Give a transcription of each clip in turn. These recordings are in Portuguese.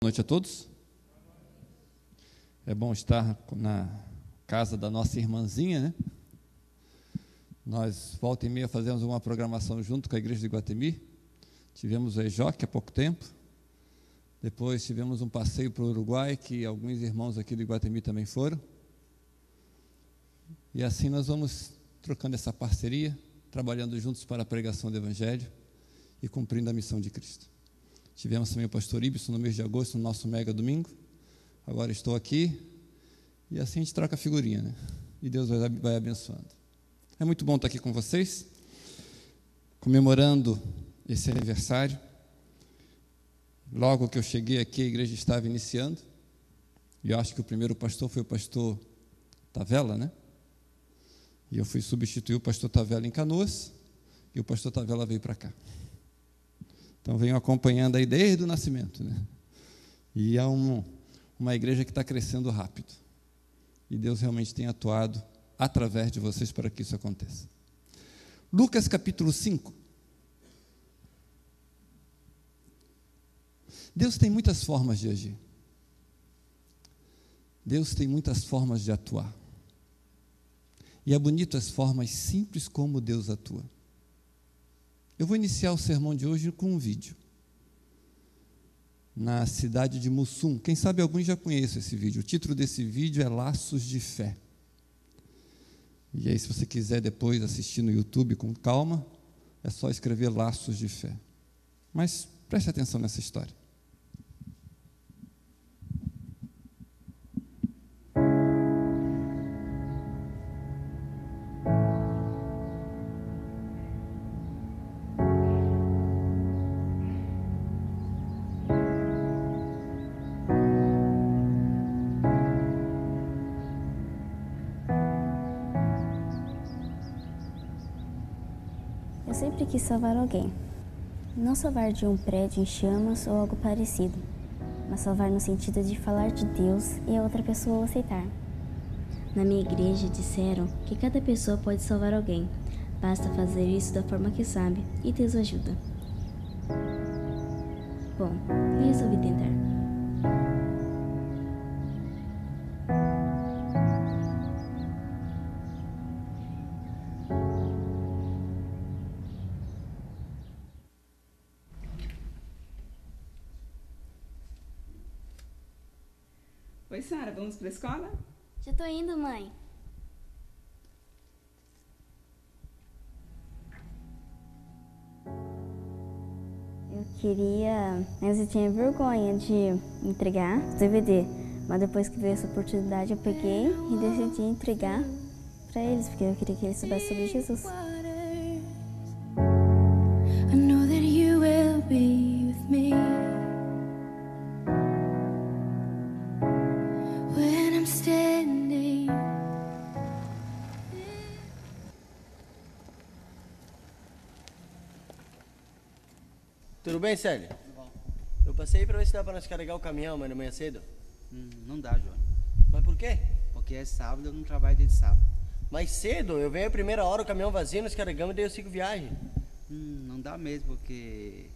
noite a todos. É bom estar na casa da nossa irmãzinha, né? Nós, volta e meia, fazemos uma programação junto com a igreja de Iguatemi. Tivemos o EJOC há pouco tempo. Depois tivemos um passeio para o Uruguai, que alguns irmãos aqui do Iguatemi também foram. E assim nós vamos trocando essa parceria, trabalhando juntos para a pregação do Evangelho e cumprindo a missão de Cristo. Tivemos também o pastor Ibson no mês de agosto, no nosso mega domingo. Agora estou aqui e assim a gente troca a figurinha, né? E Deus vai abençoando. É muito bom estar aqui com vocês, comemorando esse aniversário. Logo que eu cheguei aqui, a igreja estava iniciando, e eu acho que o primeiro pastor foi o pastor Tavela, né? E eu fui substituir o pastor Tavela em Canoas, e o pastor Tavela veio para cá. Então, venho acompanhando aí desde o nascimento, né? E é uma igreja que está crescendo rápido. E Deus realmente tem atuado através de vocês para que isso aconteça. Lucas capítulo 5. Deus tem muitas formas de agir. Deus tem muitas formas de atuar. E é bonito as formas simples como Deus atua. Eu vou iniciar o sermão de hoje com um vídeo. Na cidade de Mussum. Quem sabe alguns já conhecem esse vídeo. O título desse vídeo é Laços de Fé. E aí, se você quiser depois assistir no YouTube com calma, é só escrever Laços de Fé. Mas preste atenção nessa história. Eu sempre quis salvar alguém. Não salvar de um prédio em chamas ou algo parecido, mas salvar no sentido de falar de Deus e a outra pessoa o aceitar. Na minha igreja disseram que cada pessoa pode salvar alguém. Basta fazer isso da forma que sabe e Deus ajuda. Bom, eu resolvi tentar. Oi, Sara, vamos para a escola? Já tô indo, mãe. Eu queria, mas eu tinha vergonha de entregar o DVD. Mas depois que veio essa oportunidade, eu peguei e decidi entregar para eles, porque eu queria que eles soubessem sobre Jesus. I know that you will be with me. Tudo bem, Célio? Tudo bom. Eu passei para ver se dá para nós carregar o caminhão, mas amanhã cedo. Não dá, João. Mas por quê? Porque é sábado, eu não trabalho desde sábado. Mais cedo, eu venho a primeira hora, o caminhão vazio, nós carregamos e daí eu sigo viagem. Não dá mesmo, porque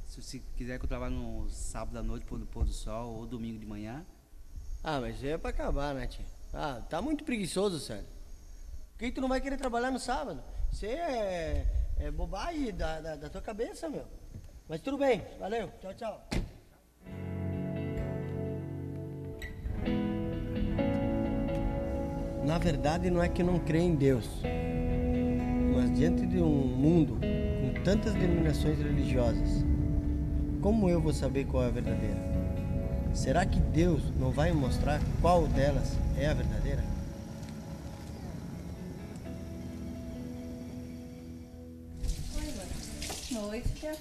se você quiser que eu trabalhe no sábado à noite, pôr do sol, ou domingo de manhã. Ah, mas é para acabar, né, tia? Ah, tá muito preguiçoso, Célio. Por que tu não vai querer trabalhar no sábado? Isso é bobagem da tua cabeça, meu. Mas tudo bem, valeu, tchau, tchau. Na verdade, não é que eu não creio em Deus, mas diante de um mundo com tantas denominações religiosas, como eu vou saber qual é a verdadeira? Será que Deus não vai me mostrar qual delas é a verdadeira? Oi, filha.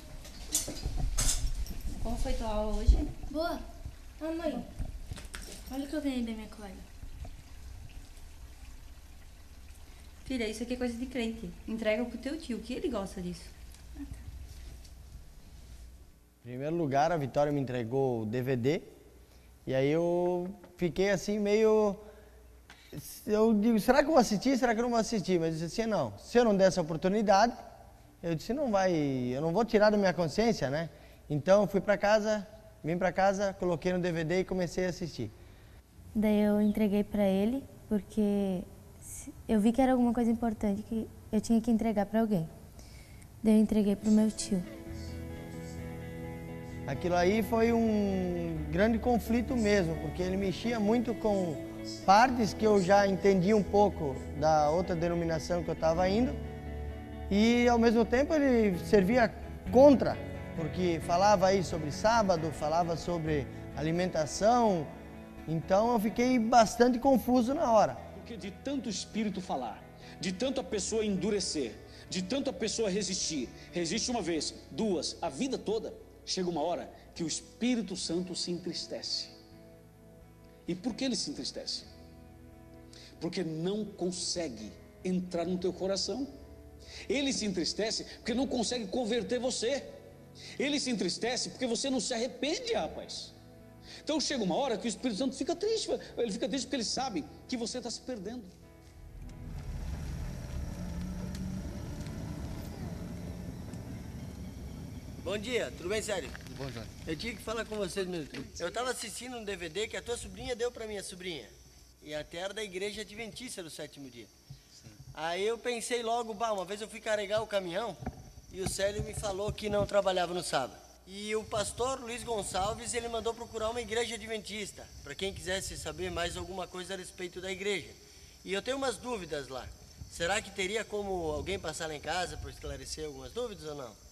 Como foi tua aula hoje? Boa. Mãe, olha o que eu ganhei da minha colega. Filha, isso aqui é coisa de crente. Entrega pro teu tio, que ele gosta disso. Em primeiro lugar, a Vitória me entregou o DVD. E aí eu fiquei assim meio... Eu digo, será que eu vou assistir? Será que eu não vou assistir? Mas eu disse assim, não. Se eu não der essa oportunidade, eu disse, eu não vou tirar da minha consciência, né? Então eu fui para casa Vim para casa, coloquei no DVD e comecei a assistir. Daí eu entreguei para ele, porque eu vi que era alguma coisa importante que eu tinha que entregar para alguém. Daí eu entreguei para o meu tio. Aquilo aí foi um grande conflito mesmo, porque ele mexia muito com partes que eu já entendi um pouco da outra denominação que eu estava indo, e ao mesmo tempo ele servia contra, porque falava aí sobre sábado, falava sobre alimentação, então eu fiquei bastante confuso na hora. Porque de tanto espírito falar, de tanto a pessoa endurecer, de tanto a pessoa resistir, resiste uma vez, duas, a vida toda, chega uma hora que o Espírito Santo se entristece. E por que ele se entristece? Porque não consegue entrar no teu coração. Ele se entristece porque não consegue converter você. Ele se entristece porque você não se arrepende, rapaz. Então chega uma hora que o Espírito Santo fica triste. Ele fica triste porque ele sabe que você está se perdendo. Bom dia, tudo bem, sério? Tudo bom, Johnny? Eu tinha que falar com vocês mesmo. Eu estava assistindo um DVD que a tua sobrinha deu para minha sobrinha. E até era da Igreja Adventista do Sétimo Dia. Sim. Aí eu pensei logo, uma vez eu fui carregar o caminhão e o Célio me falou que não trabalhava no sábado. E o pastor Luiz Gonçalves, ele mandou procurar uma igreja adventista, para quem quisesse saber mais alguma coisa a respeito da igreja. E eu tenho umas dúvidas lá. Será que teria como alguém passar lá em casa para esclarecer algumas dúvidas ou não?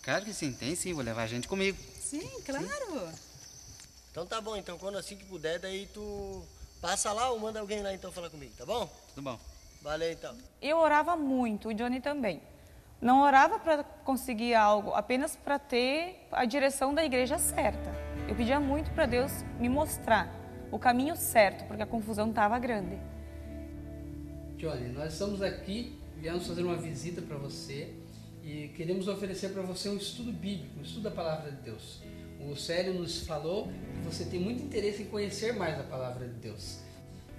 Claro que sim, tem sim, vou levar a gente comigo. Sim, claro. Sim. Então tá bom, então quando assim que puder, daí tu passa lá ou manda alguém lá então falar comigo, tá bom? Tudo bom. Valeu então. Eu orava muito, o Johnny também. Não orava para conseguir algo, apenas para ter a direção da igreja certa. Eu pedia muito para Deus me mostrar o caminho certo, porque a confusão estava grande. Johnny, nós estamos aqui, viemos fazer uma visita para você e queremos oferecer para você um estudo bíblico, um estudo da Palavra de Deus. O Célio nos falou que você tem muito interesse em conhecer mais a Palavra de Deus.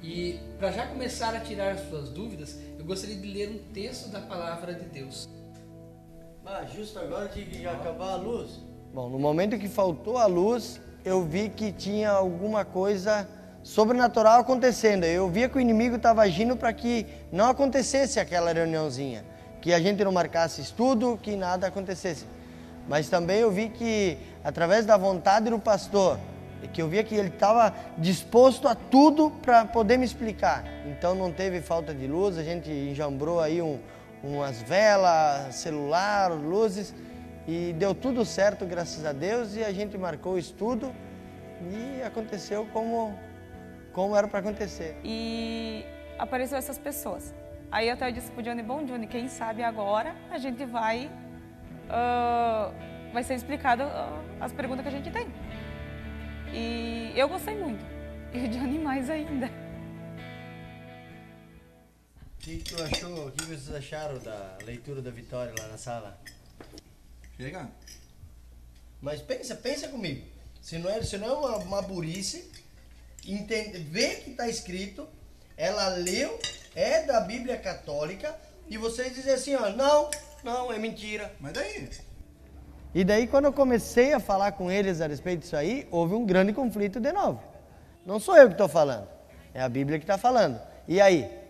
E para já começar a tirar as suas dúvidas, eu gostaria de ler um texto da Palavra de Deus. Justo agora tinha que acabar a luz. Bom, no momento que faltou a luz, eu vi que tinha alguma coisa sobrenatural acontecendo. Eu via que o inimigo estava agindo para que não acontecesse aquela reuniãozinha, que a gente não marcasse estudo, que nada acontecesse. Mas também eu vi que, através da vontade do pastor, que eu via que ele estava disposto a tudo para poder me explicar. Então não teve falta de luz, a gente enjambrou aí umas velas, celular, luzes, e deu tudo certo, graças a Deus, e a gente marcou o estudo e aconteceu como era para acontecer. E apareceu essas pessoas. Aí eu até disse pro Johnny, bom Johnny, quem sabe agora a gente vai ser explicado as perguntas que a gente tem. E eu gostei muito, e o Johnny mais ainda. O que tu achou, o que vocês acharam da leitura da Vitória lá na sala? Chega. Mas pensa comigo, se não é uma burrice, vê que está escrito, ela leu, é da Bíblia Católica, e vocês dizem assim, ó, não, é mentira. Mas daí? E daí quando eu comecei a falar com eles a respeito disso aí, houve um grande conflito de novo. Não sou eu que estou falando, é a Bíblia que está falando. E aí?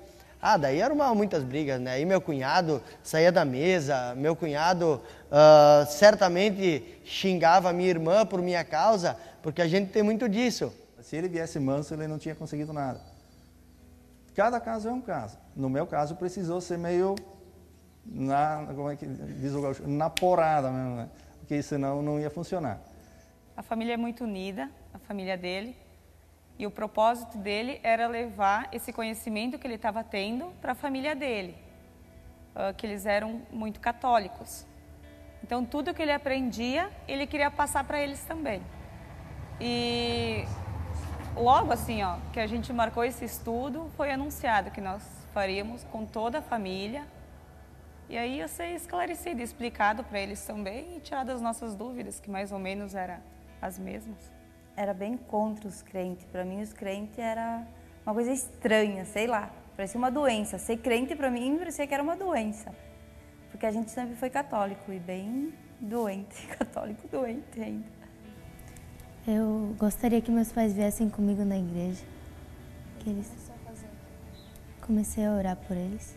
Daí arrumavam muitas brigas, né? Aí meu cunhado saía da mesa, meu cunhado certamente xingava a minha irmã por minha causa, porque a gente tem muito disso. Se ele viesse manso, ele não tinha conseguido nada. Cada caso é um caso. No meu caso, precisou ser meio como é que diz o gaúcho? Na porrada mesmo, né? Porque senão não ia funcionar. A família é muito unida, a família dele. E o propósito dele era levar esse conhecimento que ele estava tendo para a família dele, que eles eram muito católicos. Então, tudo que ele aprendia, ele queria passar para eles também. E logo assim, que a gente marcou esse estudo, foi anunciado que nós faríamos com toda a família. E aí ia ser esclarecido, explicado para eles também e tirado as nossas dúvidas, que mais ou menos eram as mesmas. Era bem contra os crentes. Para mim, os crentes era uma coisa estranha, sei lá. Parecia uma doença. Ser crente, para mim, parecia que era uma doença. Porque a gente sempre foi católico e bem doente. Católico doente ainda. Eu gostaria que meus pais viessem comigo na igreja. Que eles... Comecei a orar por eles,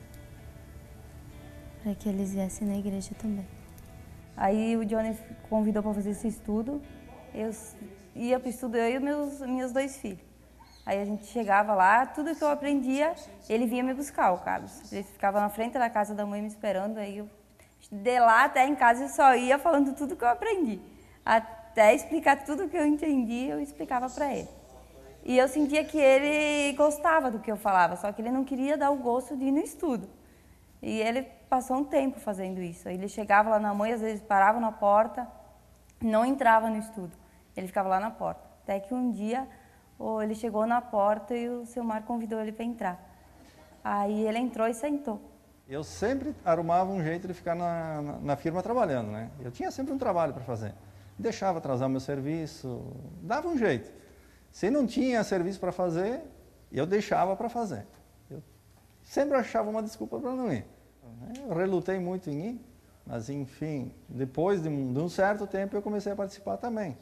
para que eles viessem na igreja também. Aí o Johnny convidou para fazer esse estudo. Eu ia para o estudo, eu e meus 2 filhos. Aí a gente chegava lá, tudo que eu aprendia, ele vinha me buscar, o Carlos. Ele ficava na frente da casa da mãe me esperando, aí eu de lá até em casa eu só ia falando tudo que eu aprendi. Até explicar tudo que eu entendi, eu explicava para ele. E eu sentia que ele gostava do que eu falava, só que ele não queria dar o gosto de ir no estudo. E ele passou um tempo fazendo isso. Ele chegava lá na mãe, às vezes parava na porta, não entrava no estudo. Ele ficava lá na porta. Até que um dia ele chegou na porta e o seu Mar convidou ele para entrar. Aí ele entrou e sentou. Eu sempre arrumava um jeito de ficar na firma trabalhando, né? Eu tinha sempre um trabalho para fazer. Deixava atrasar o meu serviço, dava um jeito. Se não tinha serviço para fazer, eu deixava para fazer. Eu sempre achava uma desculpa para não ir. Eu relutei muito em ir, mas enfim, depois de um certo tempo eu comecei a participar também.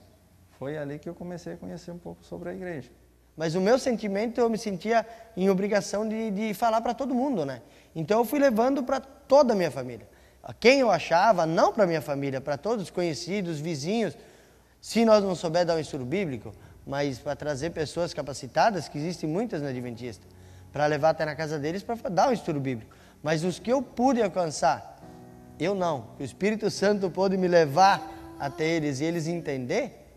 Foi ali que eu comecei a conhecer um pouco sobre a igreja. Mas o meu sentimento, eu me sentia em obrigação de falar para todo mundo, né? Então eu fui levando para toda a minha família. A quem eu achava, não para a minha família, para todos os conhecidos, vizinhos. Se nós não souber dar um estudo bíblico, mas para trazer pessoas capacitadas, que existem muitas na Adventista, para levar até na casa deles para dar um estudo bíblico. Mas os que eu pude alcançar, eu não. O Espírito Santo pôde me levar até eles e eles entender,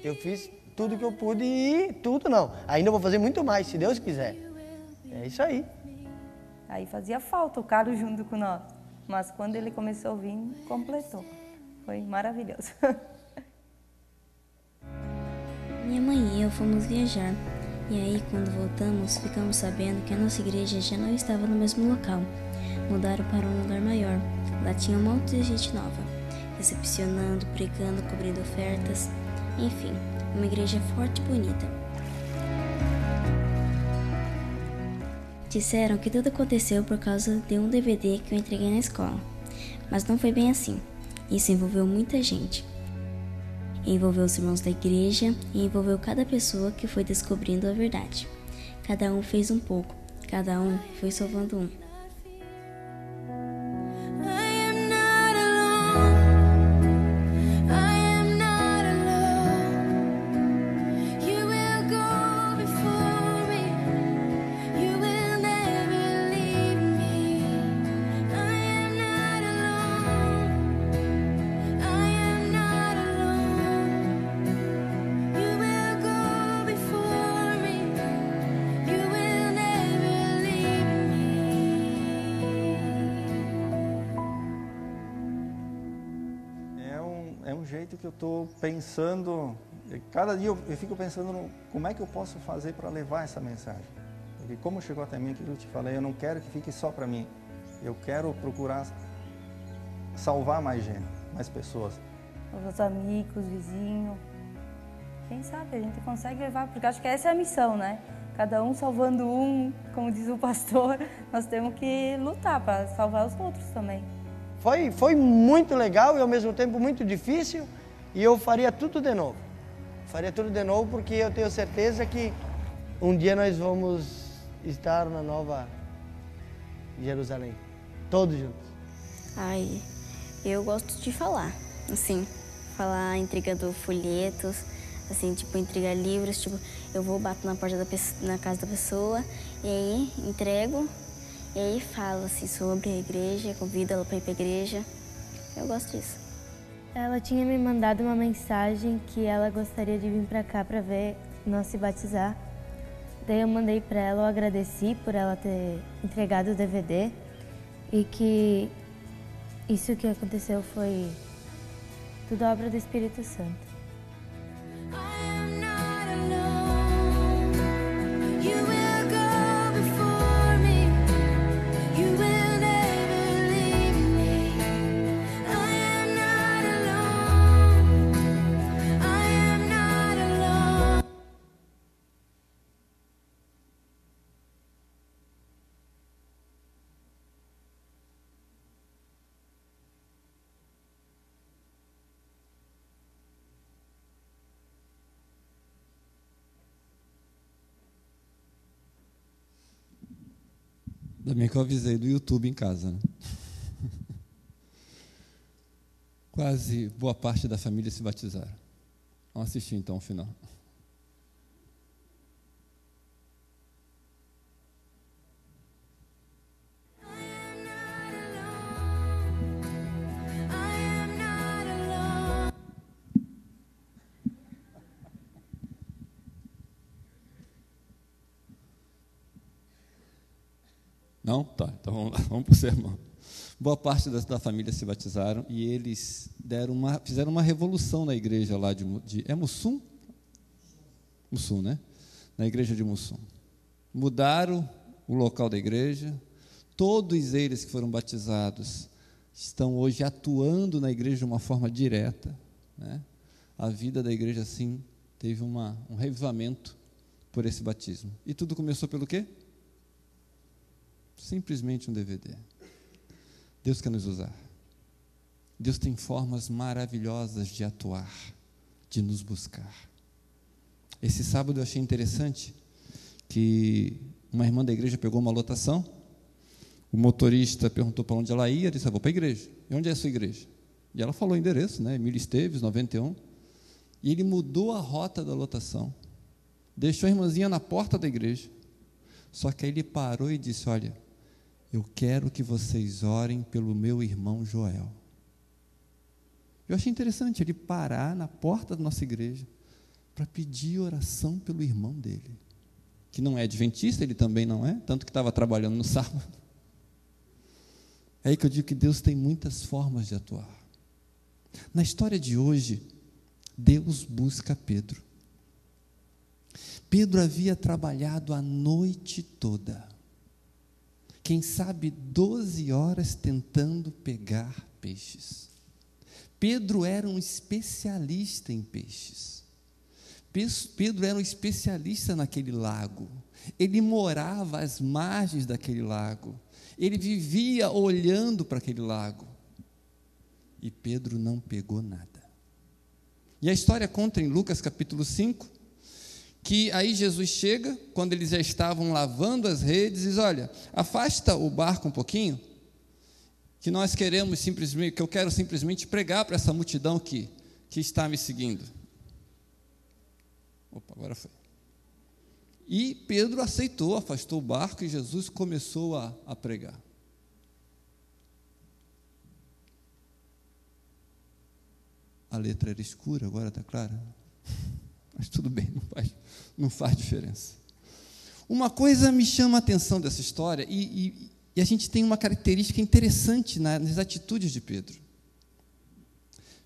eu fiz tudo que eu pude e tudo não. Ainda vou fazer muito mais, se Deus quiser. É isso aí. Aí fazia falta o Carlos junto com nós. Mas quando ele começou a vir, completou. Foi maravilhoso. Minha mãe e eu fomos viajar. E aí, quando voltamos, ficamos sabendo que a nossa igreja já não estava no mesmo local. Mudaram para um lugar maior. Lá tinha um monte de gente nova, recepcionando, pregando, cobrindo ofertas. Enfim, uma igreja forte e bonita. Disseram que tudo aconteceu por causa de um DVD que eu entreguei na escola. Mas não foi bem assim. Isso envolveu muita gente. Envolveu os irmãos da igreja e envolveu cada pessoa que foi descobrindo a verdade. Cada um fez um pouco, cada um foi salvando um. É um jeito que eu estou pensando, cada dia eu fico pensando como é que eu posso fazer para levar essa mensagem. Porque como chegou até mim, aquilo que eu te falei, eu não quero que fique só para mim. Eu quero procurar salvar mais gente, mais pessoas. Os amigos, vizinhos. Quem sabe a gente consegue levar, porque acho que essa é a missão, né? Cada um salvando um, como diz o pastor, nós temos que lutar para salvar os outros também. Foi muito legal e ao mesmo tempo muito difícil e eu faria tudo de novo. Faria tudo de novo porque eu tenho certeza que um dia nós vamos estar na Nova Jerusalém, todos juntos. Ai, eu gosto de falar, assim, falar entregando folhetos, assim, tipo, entregar livros, tipo, eu vou, bato na porta na casa da pessoa e aí entrego. E aí fala assim sobre a igreja, convida ela para ir para a igreja. Eu gosto disso. Ela tinha me mandado uma mensagem que ela gostaria de vir para cá para ver nós se batizar. Daí eu mandei para ela, eu agradeci por ela ter entregado o DVD e que isso que aconteceu foi tudo obra do Espírito Santo. Ainda bem que eu avisei do YouTube em casa, né? Quase boa parte da família se batizaram. Vamos assistir então o final. Não? Tá, então vamos lá, vamos para o sermão. Boa parte da família se batizaram e eles fizeram uma revolução na igreja lá é Mussum? Mussum, né? Na igreja de Mussum. Mudaram o local da igreja, todos eles que foram batizados estão hoje atuando na igreja de uma forma direta, né? A vida da igreja, assim, teve um revivamento por esse batismo. E tudo começou pelo quê? Simplesmente um DVD. Deus quer nos usar. Deus tem formas maravilhosas de atuar, de nos buscar. Esse sábado eu achei interessante que uma irmã da igreja pegou uma lotação, o motorista perguntou para onde ela ia, ela disse, vou para a igreja. E onde é a sua igreja? E ela falou o endereço, né? Emílio Esteves, 91. E ele mudou a rota da lotação, deixou a irmãzinha na porta da igreja. Só que aí ele parou e disse, olha, eu quero que vocês orem pelo meu irmão Joel. Eu achei interessante ele parar na porta da nossa igreja para pedir oração pelo irmão dele, que não é adventista, ele também não é, tanto que estava trabalhando no sábado. É aí que eu digo que Deus tem muitas formas de atuar. Na história de hoje, Deus busca Pedro. Pedro havia trabalhado a noite toda, quem sabe 12 horas tentando pegar peixes. Pedro era um especialista em peixes. Pedro era um especialista naquele lago. Ele morava às margens daquele lago. Ele vivia olhando para aquele lago. E Pedro não pegou nada. E a história conta em Lucas capítulo 5, que aí Jesus chega, quando eles já estavam lavando as redes, e diz, olha, afasta o barco um pouquinho, que eu quero simplesmente pregar para essa multidão que está me seguindo. Opa, agora foi. E Pedro aceitou, afastou o barco, e Jesus começou a pregar. A letra era escura, agora está clara? Mas tudo bem, não faz diferença. Uma coisa me chama a atenção dessa história, e a gente tem uma característica interessante nas atitudes de Pedro.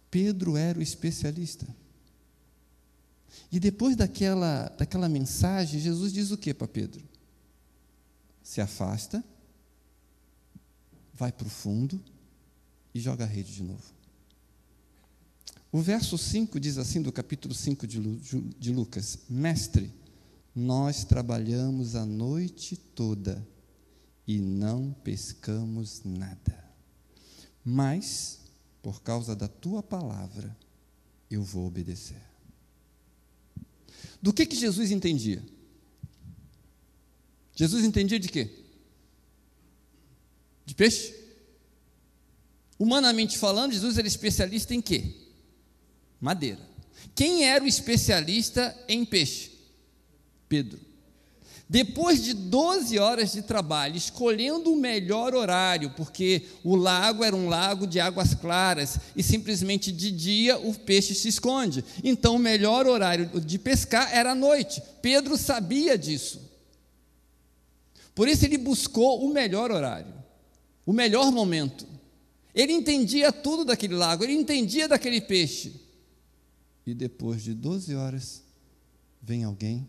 Pedro era o especialista. E depois daquela mensagem, Jesus diz o que para Pedro? Se afasta, vai para o fundo e joga a rede de novo. O verso 5 diz assim, do capítulo 5 de Lucas, Mestre, nós trabalhamos a noite toda e não pescamos nada, mas, por causa da tua palavra, eu vou obedecer. Do que Jesus entendia? Jesus entendia de quê? De peixe? Humanamente falando, Jesus era especialista em quê? Madeira. Quem era o especialista em peixe? Pedro. Depois de 12 horas de trabalho, escolhendo o melhor horário, porque o lago era um lago de águas claras, e simplesmente de dia o peixe se esconde. Então o melhor horário de pescar era à noite. Pedro sabia disso. Por isso ele buscou o melhor horário, o melhor momento. Ele entendia tudo daquele lago, ele entendia daquele peixe. E depois de 12 horas, vem alguém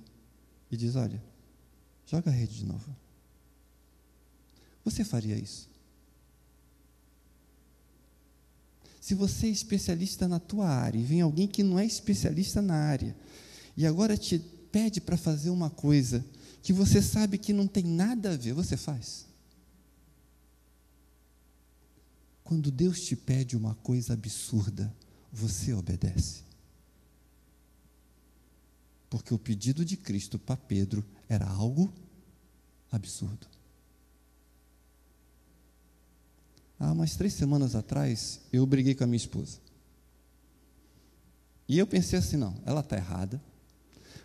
e diz, olha, joga a rede de novo. Você faria isso? Se você é especialista na tua área, e vem alguém que não é especialista na área, e agora te pede para fazer uma coisa que você sabe que não tem nada a ver, você faz? Quando Deus te pede uma coisa absurda, você obedece. Porque o pedido de Cristo para Pedro era algo absurdo. Há umas 3 semanas atrás, eu briguei com a minha esposa. E eu pensei assim, não, ela está errada,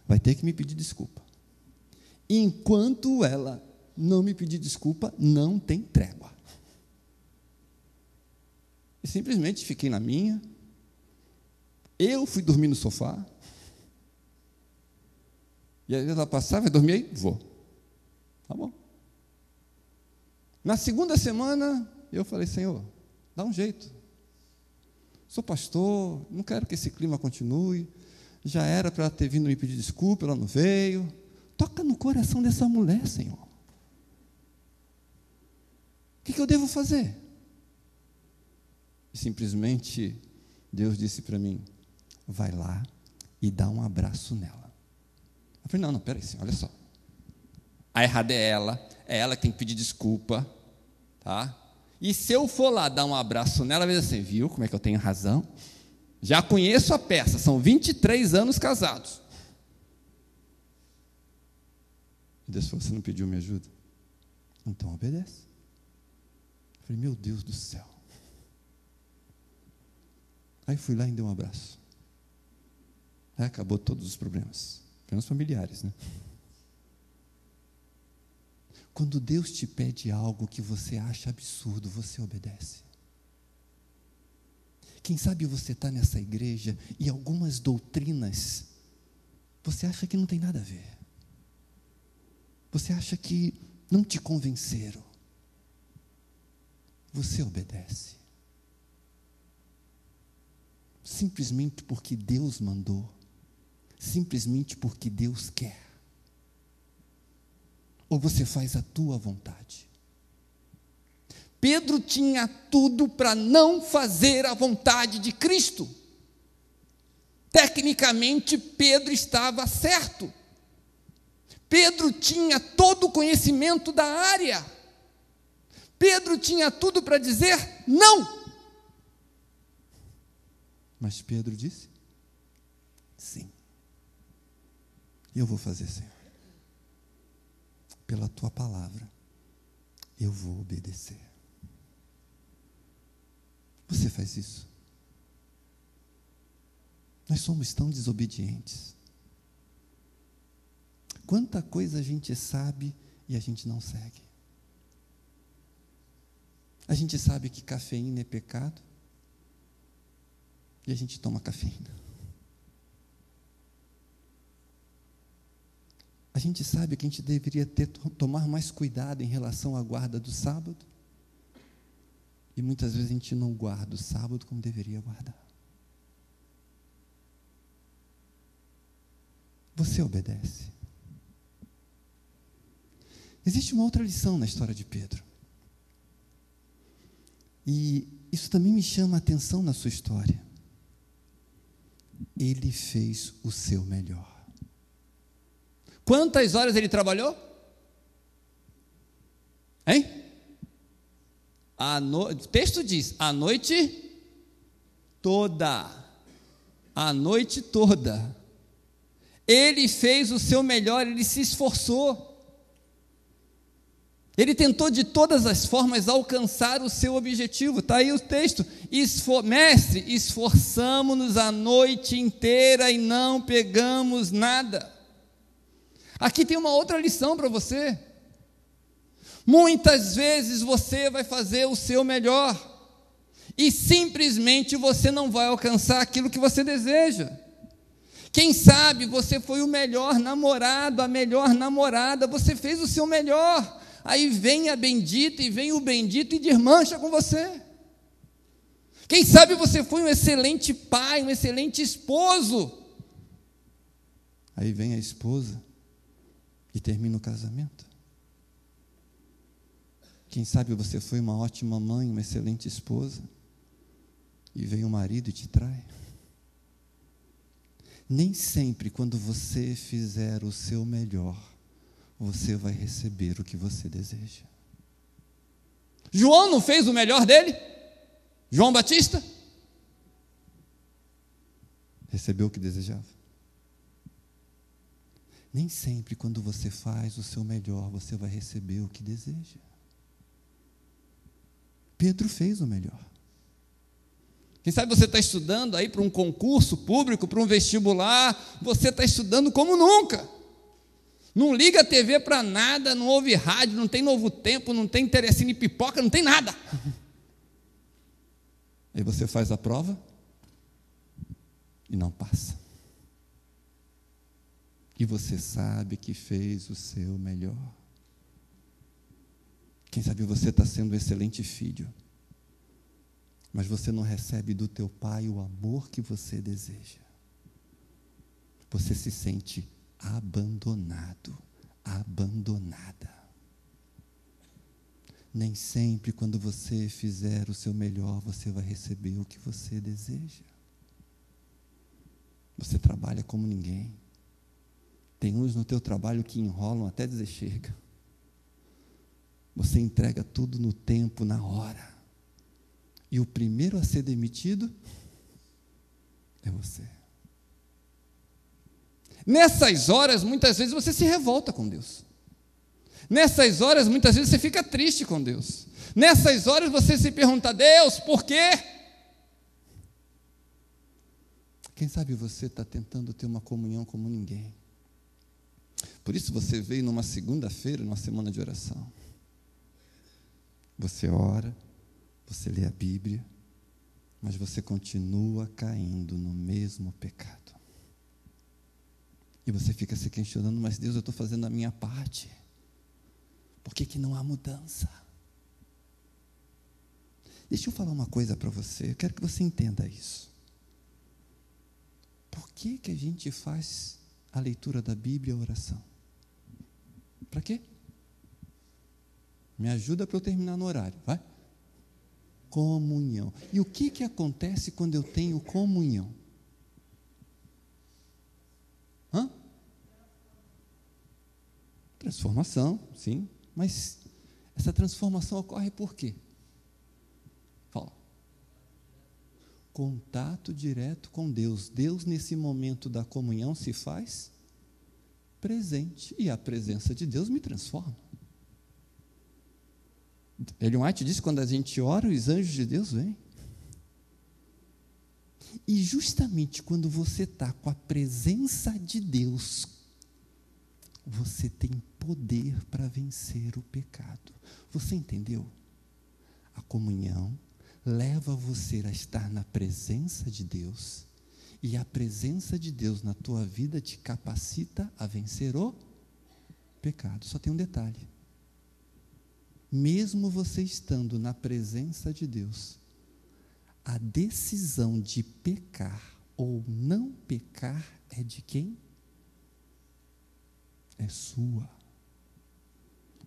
vai ter que me pedir desculpa. Enquanto ela não me pedir desculpa, não tem trégua. E simplesmente fiquei na minha. Eu fui dormir no sofá. E às vezes ela passava, vai dormir aí? Vou. Tá bom. Na segunda semana, eu falei, Senhor, dá um jeito. Sou pastor, não quero que esse clima continue. Já era para ela ter vindo me pedir desculpa, ela não veio. Toca no coração dessa mulher, Senhor. O que eu devo fazer? E simplesmente Deus disse para mim, vai lá e dá um abraço nela. Eu falei, não, peraí, Senhor, olha só. A errada é ela que tem que pedir desculpa, tá? E se eu for lá dar um abraço nela, ela vai dizer assim, viu como é que eu tenho razão? Já conheço a peça, são 23 anos casados. E Deus falou, você não pediu minha ajuda? Então obedece. Eu falei, meu Deus do céu. Aí fui lá e dei um abraço. Aí acabou todos os problemas. Problemas familiares, né? Quando Deus te pede algo que você acha absurdo, você obedece. Quem sabe você está nessa igreja e algumas doutrinas você acha que não tem nada a ver. Você acha que não te convenceram. Você obedece. Simplesmente porque Deus mandou. Simplesmente porque Deus quer. Ou você faz a tua vontade? Pedro tinha tudo para não fazer a vontade de Cristo. Tecnicamente, Pedro estava certo. Pedro tinha todo o conhecimento da área. Pedro tinha tudo para dizer não. Mas Pedro disse, sim. Eu vou fazer, Senhor. Pela tua palavra, eu vou obedecer. Você faz isso? Nós somos tão desobedientes. Quanta coisa a gente sabe e a gente não segue. A gente sabe que cafeína é pecado e a gente toma cafeína. A gente sabe que a gente deveria tomar mais cuidado em relação à guarda do sábado. E muitas vezes a gente não guarda o sábado como deveria guardar. Você obedece. Existe uma outra lição na história de Pedro. E isso também me chama a atenção na sua história. Ele fez o seu melhor. Quantas horas ele trabalhou? Hein? O texto diz, a noite toda. A noite toda. Ele fez o seu melhor, ele se esforçou. Ele tentou de todas as formas alcançar o seu objetivo. Está aí o texto. Mestre, esforçamo-nos a noite inteira e não pegamos nada. Aqui tem uma outra lição para você. Muitas vezes você vai fazer o seu melhor e simplesmente você não vai alcançar aquilo que você deseja. Quem sabe você foi o melhor namorado, a melhor namorada, você fez o seu melhor. Aí vem a bendita e vem o bendito e desmancha com você. Quem sabe você foi um excelente pai, um excelente esposo. Aí vem a esposa e termina o casamento. Quem sabe você foi uma ótima mãe, uma excelente esposa, e vem o marido e te trai. Nem sempre quando você fizer o seu melhor, você vai receber o que você deseja. João não fez o melhor dele? João Batista? Recebeu o que desejava. Nem sempre quando você faz o seu melhor, você vai receber o que deseja. Pedro fez o melhor. Quem sabe você está estudando aí para um concurso público, para um vestibular, você está estudando como nunca. Não liga a TV para nada, não ouve rádio, não tem Novo Tempo, não tem Teresina e Pipoca, não tem nada. Aí você faz a prova e não passa. E você sabe que fez o seu melhor. Quem sabe você está sendo um excelente filho, mas você não recebe do teu pai o amor que você deseja. Você se sente abandonado, abandonada. Nem sempre quando você fizer o seu melhor, você vai receber o que você deseja. Você trabalha como ninguém. Tem uns no teu trabalho que enrolam até dizer chega. Você entrega tudo no tempo, na hora. E o primeiro a ser demitido é você. Nessas horas, muitas vezes, você se revolta com Deus. Nessas horas, muitas vezes, você fica triste com Deus. Nessas horas, você se pergunta, Deus, por quê? Quem sabe você está tentando ter uma comunhão como ninguém. Por isso você veio numa segunda-feira, numa semana de oração. Você ora, você lê a Bíblia, mas você continua caindo no mesmo pecado. E você fica se questionando, mas Deus, eu estou fazendo a minha parte. Por que não há mudança? Deixa eu falar uma coisa para você, eu quero que você entenda isso. Por que a gente faz a leitura da Bíblia e a oração? Para quê? Me ajuda para eu terminar no horário, vai? Comunhão. E o que acontece quando eu tenho comunhão? Transformação, sim. Mas essa transformação ocorre por quê? Fala. Contato direto com Deus. Deus, nesse momento da comunhão, se faz presente. E a presença de Deus me transforma. Ellen White diz que quando a gente ora, os anjos de Deus vêm. E justamente quando você está com a presença de Deus, você tem poder para vencer o pecado. Você entendeu? A comunhão leva você a estar na presença de Deus, e a presença de Deus na tua vida te capacita a vencer o pecado. Só tem um detalhe. Mesmo você estando na presença de Deus, a decisão de pecar ou não pecar é de quem? É sua.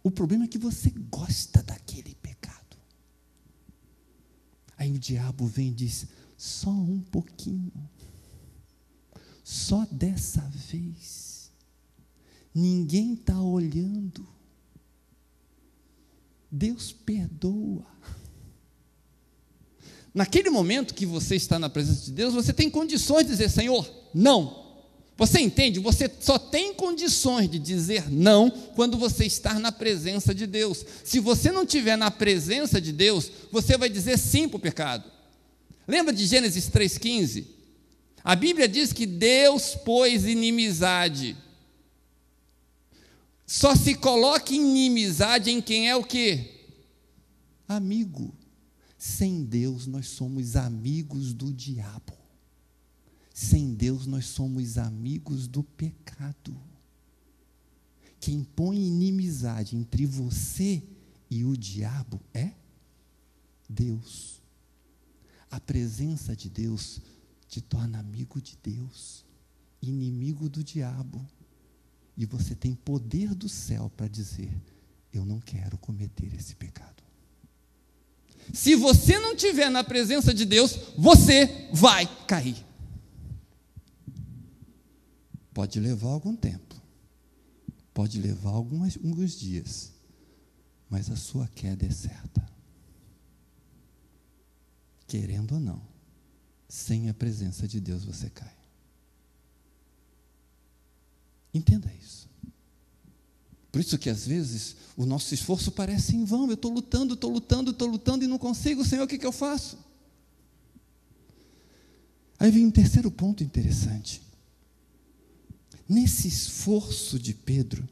O problema é que você gosta daquele pecado. Aí o diabo vem e diz, só um pouquinho, só dessa vez, ninguém está olhando, Deus perdoa. Naquele momento que você está na presença de Deus, você tem condições de dizer, Senhor, não. Você entende? Você só tem condições de dizer não quando você está na presença de Deus. Se você não estiver na presença de Deus, você vai dizer sim para o pecado. Lembra de Gênesis 3,15? A Bíblia diz que Deus pôs inimizade. Só se coloca inimizade em quem é o quê? Amigo. Sem Deus nós somos amigos do diabo. Sem Deus nós somos amigos do pecado. Quem põe inimizade entre você e o diabo é Deus. A presença de Deus te torna amigo de Deus, inimigo do diabo. E você tem poder do céu para dizer, eu não quero cometer esse pecado. Se você não estiver na presença de Deus, você vai cair. Pode levar algum tempo, pode levar alguns dias, mas a sua queda é certa. Querendo ou não, sem a presença de Deus você cai. Entenda isso. Por isso que às vezes o nosso esforço parece em vão. Eu estou lutando e não consigo. Senhor, o que eu faço? Aí vem um terceiro ponto interessante. Nesse esforço de Pedro,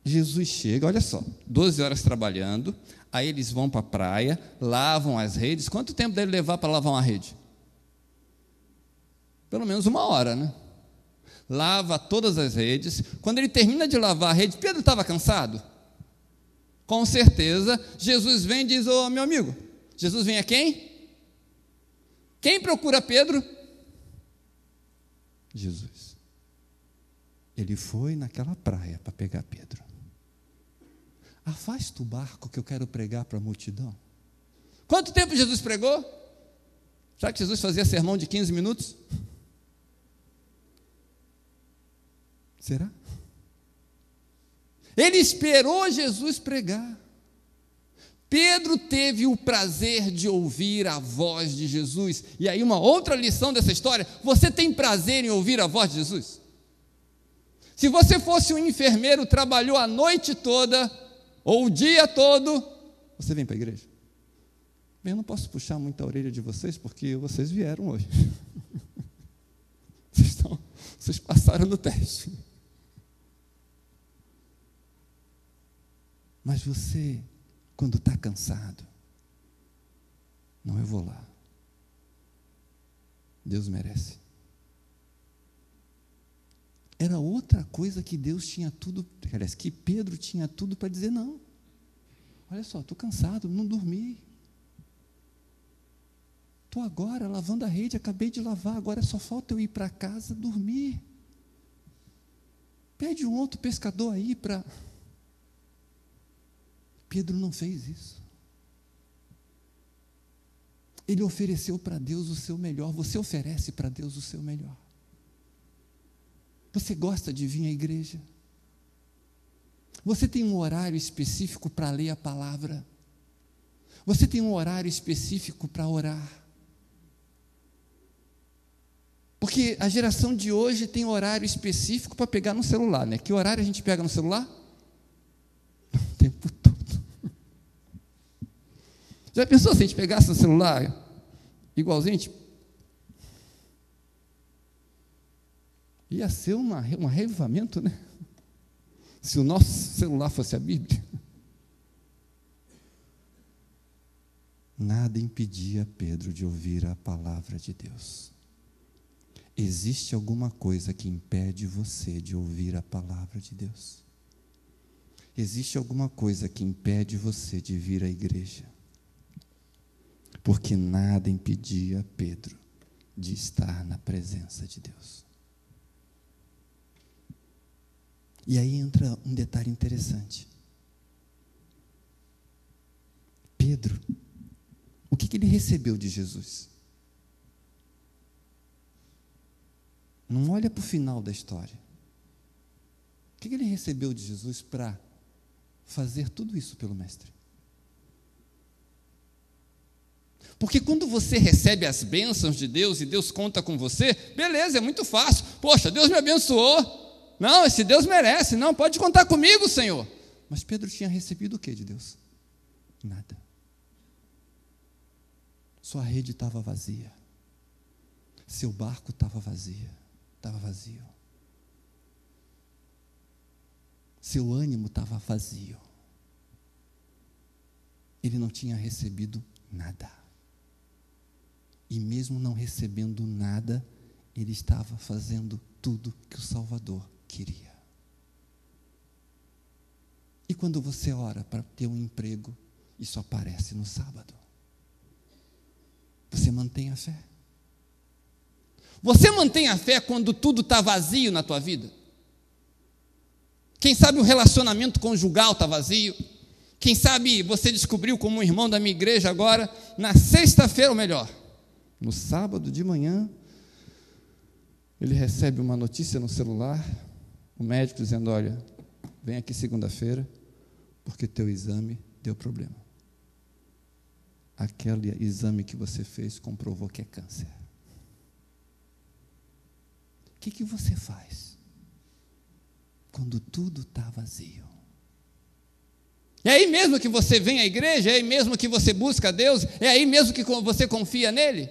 Jesus chega, olha só, 12 horas trabalhando, aí eles vão para a praia, lavam as redes. Quanto tempo deve levar para lavar uma rede? Pelo menos 1 hora, né? Lava todas as redes. Quando ele termina de lavar a rede, Pedro estava cansado? Com certeza, Jesus vem e diz, ô meu amigo, Jesus vem a quem? Quem procura Pedro? Jesus. Ele foi naquela praia para pegar Pedro. Afasta o barco que eu quero pregar para a multidão. Quanto tempo Jesus pregou? Será que Jesus fazia sermão de 15 minutos? Será? Ele esperou Jesus pregar. Pedro teve o prazer de ouvir a voz de Jesus. E aí uma outra lição dessa história, você tem prazer em ouvir a voz de Jesus? Se você fosse um enfermeiro, trabalhou a noite toda, ou o dia todo, você vem para a igreja? Bem, eu não posso puxar muito a orelha de vocês, porque vocês vieram hoje. Vocês passaram no teste. Mas você, quando está cansado, não, eu vou lá. Deus merece. Era outra coisa que Deus tinha tudo, aliás, que Pedro tinha tudo para dizer não. Olha só, estou cansado, não dormi. Estou agora lavando a rede, acabei de lavar, agora só falta eu ir para casa dormir. Pede um outro pescador aí para... Pedro não fez isso. Ele ofereceu para Deus o seu melhor. Você oferece para Deus o seu melhor. Você gosta de vir à igreja? Você tem um horário específico para ler a palavra? Você tem um horário específico para orar? Porque a geração de hoje tem horário específico para pegar no celular, né? Que horário a gente pega no celular? O tempo todo. Já pensou se a gente pegasse no celular igualzinho? Ia ser um arrevamento, né? Se o nosso celular fosse a Bíblia. Nada impedia Pedro de ouvir a palavra de Deus. Existe alguma coisa que impede você de ouvir a palavra de Deus? Existe alguma coisa que impede você de vir à igreja? Porque nada impedia Pedro de estar na presença de Deus. E aí entra um detalhe interessante. Pedro, o que ele recebeu de Jesus? Não olha para o final da história. O que ele recebeu de Jesus para fazer tudo isso pelo Mestre? Porque quando você recebe as bênçãos de Deus e Deus conta com você, beleza, é muito fácil. Poxa, Deus me abençoou. Não, esse Deus merece. Não, pode contar comigo, Senhor. Mas Pedro tinha recebido o que de Deus? Nada. Sua rede estava vazia. Seu barco estava vazio. Seu ânimo estava vazio. Ele não tinha recebido nada. E mesmo não recebendo nada, ele estava fazendo tudo que o Salvador queria. E quando você ora para ter um emprego, isso aparece no sábado. Você mantém a fé? Você mantém a fé quando tudo está vazio na tua vida? Quem sabe o relacionamento conjugal está vazio? Quem sabe você descobriu como um irmão da minha igreja agora, na sexta-feira, ou melhor, no sábado de manhã, ele recebe uma notícia no celular, o médico dizendo, olha, vem aqui segunda-feira, porque teu exame deu problema. Aquele exame que você fez comprovou que é câncer. O que você faz? quando tudo está vazio. É aí mesmo que você vem à igreja? É aí mesmo que você busca a Deus? É aí mesmo que você confia nele?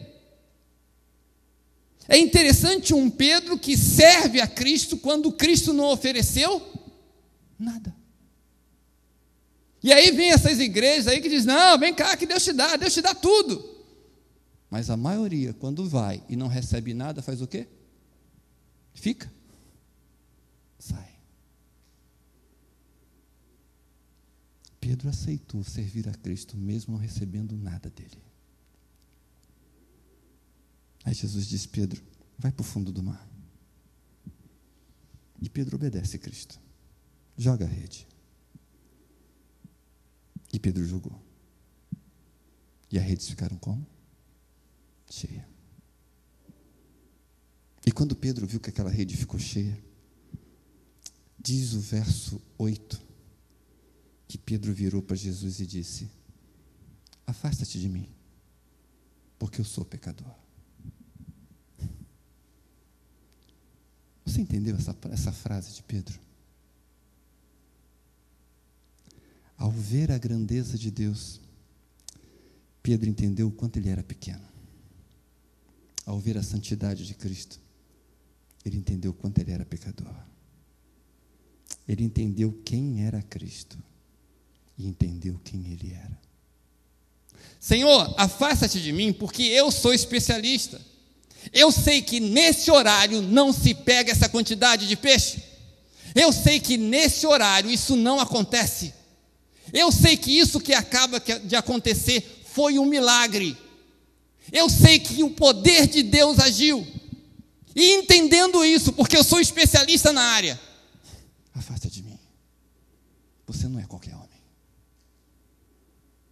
É interessante um Pedro que serve a Cristo quando Cristo não ofereceu nada. E aí vem essas igrejas aí que dizem, não, vem cá que Deus te dá tudo. Mas a maioria, quando vai e não recebe nada, faz o quê? Fica. Sai. Pedro aceitou servir a Cristo mesmo não recebendo nada dele. Aí Jesus disse, Pedro, vai para o fundo do mar. E Pedro obedece a Cristo. Joga a rede. E Pedro jogou. E as redes ficaram como? Cheia. E quando Pedro viu que aquela rede ficou cheia, diz o verso 8, que Pedro virou para Jesus e disse, afasta-te de mim, porque eu sou pecador. Você entendeu essa frase de Pedro? Ao ver a grandeza de Deus, Pedro entendeu o quanto ele era pequeno. Ao ver a santidade de Cristo, ele entendeu o quanto ele era pecador. Ele entendeu quem era Cristo e entendeu quem ele era. Senhor, afasta-te de mim, porque eu sou especialista. Eu sei que nesse horário não se pega essa quantidade de peixe. Eu sei que nesse horário isso não acontece. Eu sei que isso que acaba de acontecer foi um milagre. Eu sei que o poder de Deus agiu. E entendendo isso, porque eu sou especialista na área, afasta de mim. Você não é qualquer homem.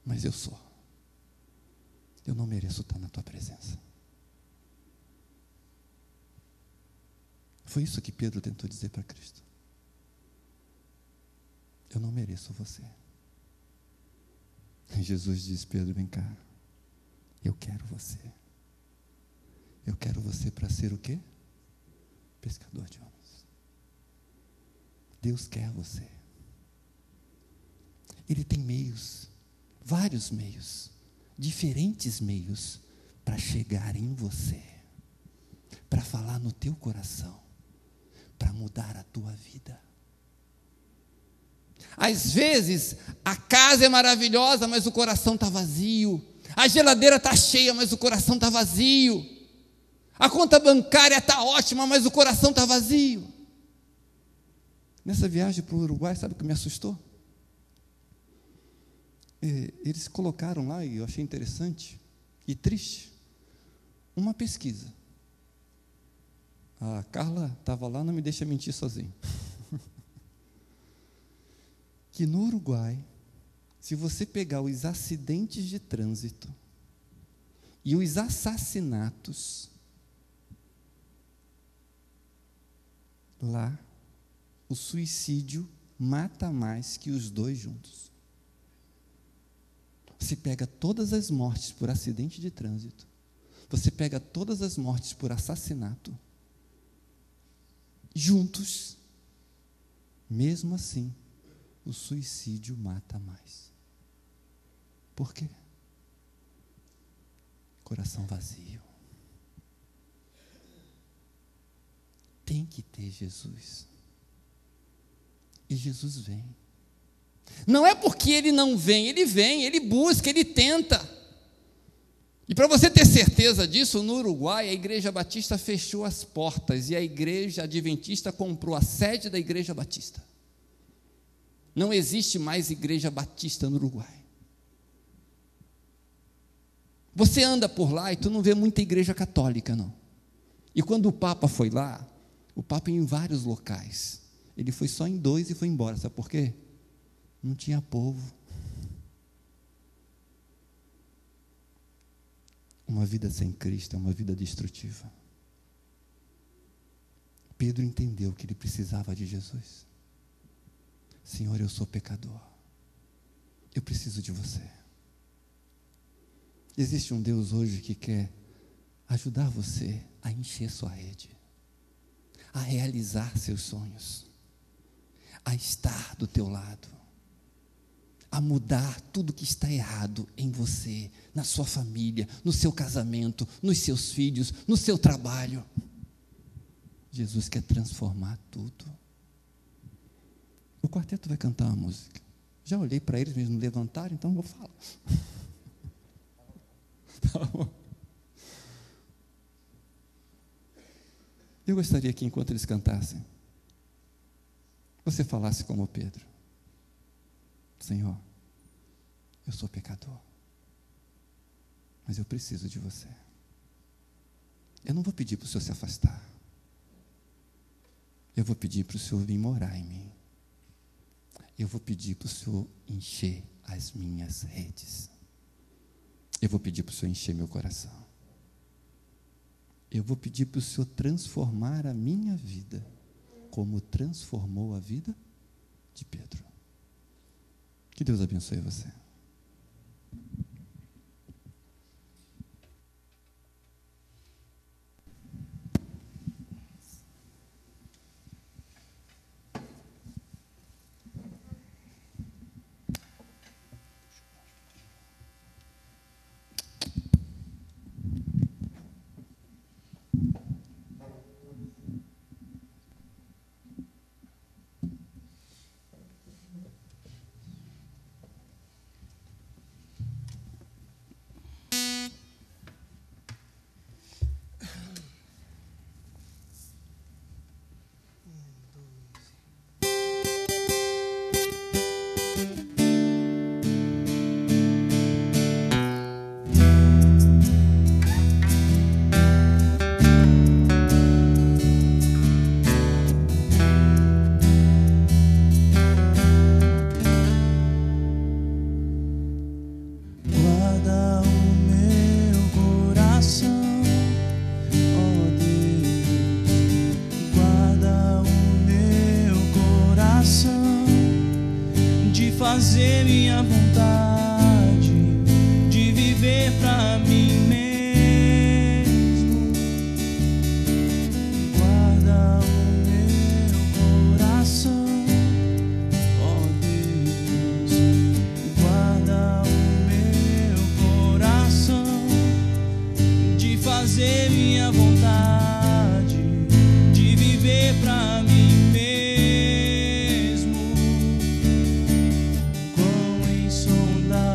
Mas eu sou. Eu não mereço estar na tua presença. Foi isso que Pedro tentou dizer para Cristo. Eu não mereço você. E Jesus disse, Pedro, vem cá. Eu quero você. Eu quero você para ser o quê? Pescador de homens. Deus quer você. Ele tem meios, vários meios, diferentes meios para chegar em você, para falar no teu coração, para mudar a tua vida. Às vezes, a casa é maravilhosa, mas o coração está vazio. A geladeira está cheia, mas o coração está vazio. A conta bancária está ótima, mas o coração está vazio. Nessa viagem para o Uruguai, sabe o que me assustou? Eles colocaram lá, e eu achei interessante e triste, uma pesquisa. A Carla estava lá, não me deixa mentir sozinho. Que no Uruguai, se você pegar os acidentes de trânsito e os assassinatos, lá, o suicídio mata mais que os dois juntos. Você pega todas as mortes por acidente de trânsito, você pega todas as mortes por assassinato, juntos, mesmo assim, o suicídio mata mais. Por quê? Coração vazio. Tem que ter Jesus. E Jesus vem. Não é porque ele não vem, ele busca, ele tenta. E para você ter certeza disso, no Uruguai, a Igreja Batista fechou as portas e a Igreja Adventista comprou a sede da Igreja Batista. Não existe mais Igreja Batista no Uruguai. Você anda por lá e tu não vê muita igreja católica, não. E quando o Papa foi lá, o Papa ia em vários locais. Ele foi só em 2 e foi embora. Sabe por quê? Não tinha povo. Uma vida sem Cristo é uma vida destrutiva. Pedro entendeu que ele precisava de Jesus. Senhor, eu sou pecador. Eu preciso de você. Existe um Deus hoje que quer ajudar você a encher sua rede, a realizar seus sonhos. a estar do teu lado, a mudar tudo que está errado em você, na sua família, no seu casamento, nos seus filhos, no seu trabalho. Jesus quer transformar tudo. O quarteto vai cantar uma música. Já olhei para eles, mas não levantaram, então vou falar. Tá bom. Eu gostaria que, enquanto eles cantassem, você falasse como Pedro: Senhor, eu sou pecador, mas eu preciso de você. Eu não vou pedir para o Senhor se afastar. Eu vou pedir para o Senhor vir morar em mim. Eu vou pedir para o Senhor encher as minhas redes. Eu vou pedir para o Senhor encher meu coração. Eu vou pedir para o Senhor transformar a minha vida, como transformou a vida de Pedro. Que Deus abençoe você. Fazer minha vontade, de viver pra mim mesmo. Guarda o meu coração, ó Deus. Guarda o meu coração, de fazer minha vontade, de viver pra mim mesmo. Insondável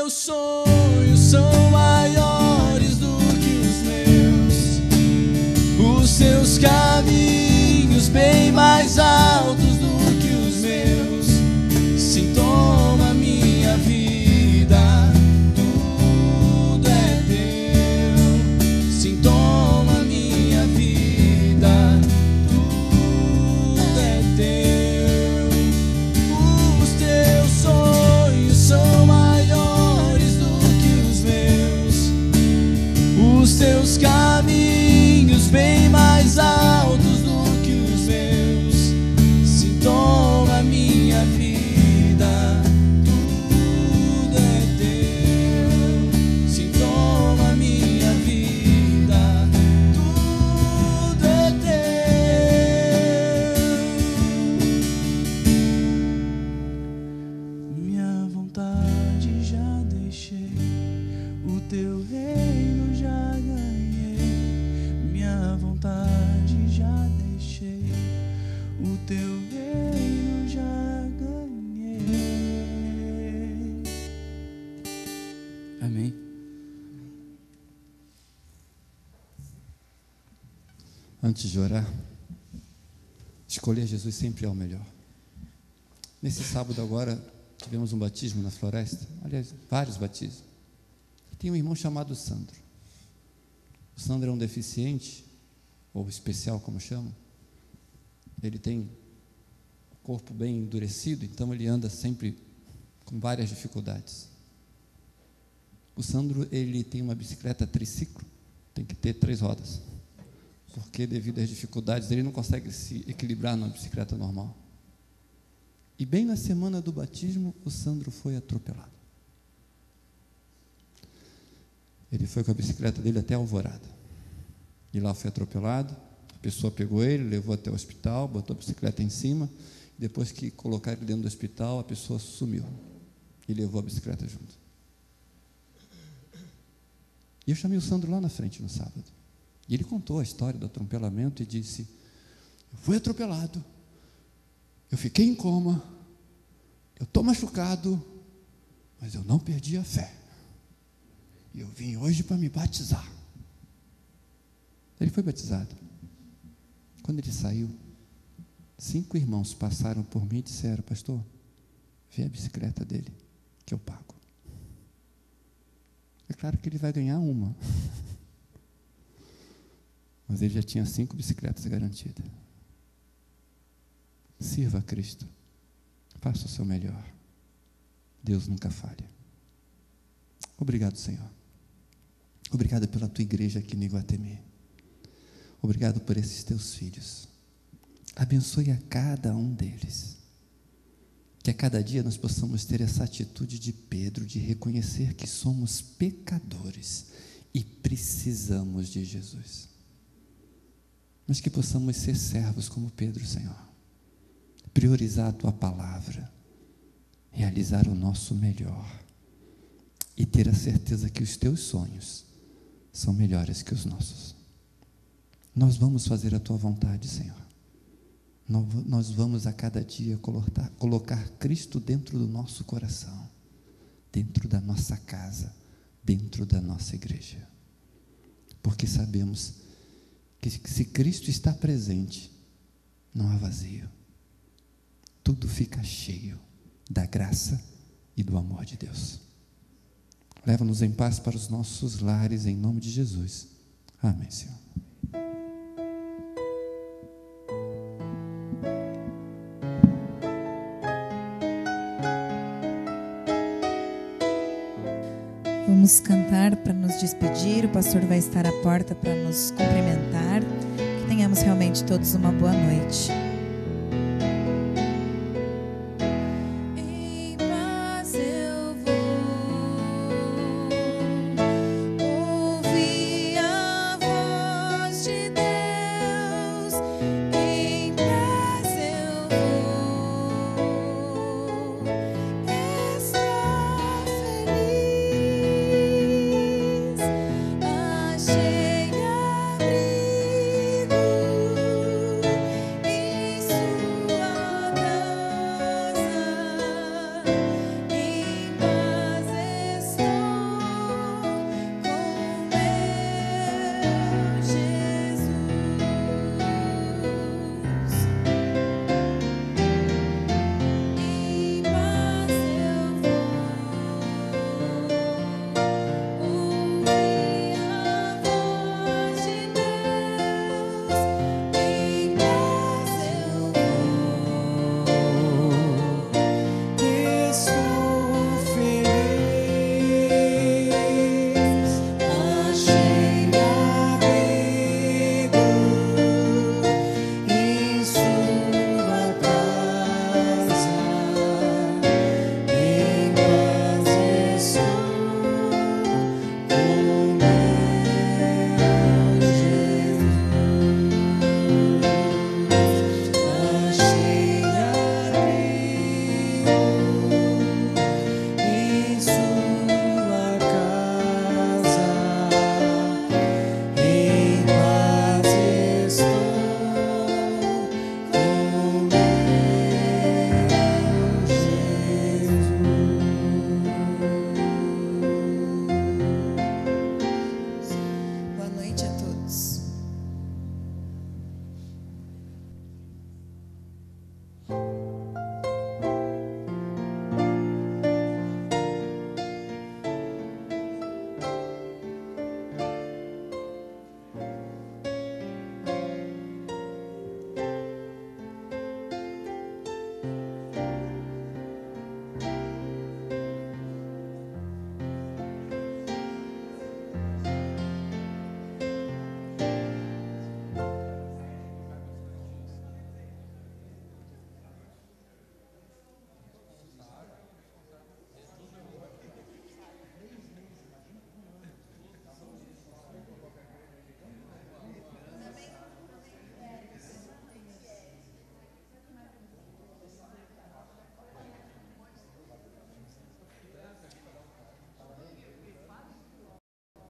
teus sonhos são maiores do que os meus, os teus caminhos bem mais altos do que os meus. Sim, toma minha vida, tudo é teu. Sim, toma minha vida, tudo é teu. Os teus sonhos são maiores do que os meus, os teus caminhos bem mais altos do que os meus. Sim, toma minha vida, tudo é teu. Sim, toma minha vida, tudo é teu. Minha vontade já deixei, o teu reino já ganhei. Minha vontade já deixei, o teu reino já ganhei. Amém. Antes de orar, escolher Jesus sempre é o melhor. Nesse sábado agora, tivemos um batismo na floresta, aliás, vários batismos. E tem um irmão chamado Sandro. O Sandro é um deficiente, ou especial, como chamam. Ele tem o corpo bem endurecido, então ele anda sempre com várias dificuldades. O Sandro, ele tem uma bicicleta triciclo, tem que ter 3 rodas, porque devido às dificuldades ele não consegue se equilibrar numa bicicleta normal. E bem na semana do batismo, o Sandro foi atropelado. Ele foi com a bicicleta dele até Alvorada, e lá foi atropelado. A pessoa pegou ele, levou até o hospital, botou a bicicleta em cima. Depois que colocaram ele dentro do hospital, a pessoa sumiu e levou a bicicleta junto. E eu chamei o Sandro lá na frente no sábado. E ele contou a história do atropelamento e disse: eu fui atropelado, eu fiquei em coma, eu estou machucado, mas eu não perdi a fé. E eu vim hoje para me batizar. Ele foi batizado. Quando ele saiu, 5 irmãos passaram por mim e disseram: pastor, vê a bicicleta dele, que eu pago. É claro que ele vai ganhar uma, mas ele já tinha 5 bicicletas garantidas. Sirva a Cristo, faça o seu melhor. Deus nunca falha. Obrigado, Senhor. Obrigado pela tua igreja aqui no Iguatemi. Obrigado por esses teus filhos. Abençoe a cada um deles. Que a cada dia nós possamos ter essa atitude de Pedro, de reconhecer que somos pecadores e precisamos de Jesus. Mas que possamos ser servos como Pedro, Senhor. Priorizar a tua palavra, realizar o nosso melhor e ter a certeza que os teus sonhos são melhores que os nossos. Nós vamos fazer a tua vontade, Senhor. Nós vamos a cada dia colocar Cristo dentro do nosso coração, dentro da nossa casa, dentro da nossa igreja. Porque sabemos que se Cristo está presente, não há vazio. Tudo fica cheio da graça e do amor de Deus. Leva-nos em paz para os nossos lares, em nome de Jesus. Amém, Senhor. Vamos cantar para nos despedir. O pastor vai estar à porta para nos cumprimentar. Que tenhamos realmente todos uma boa noite.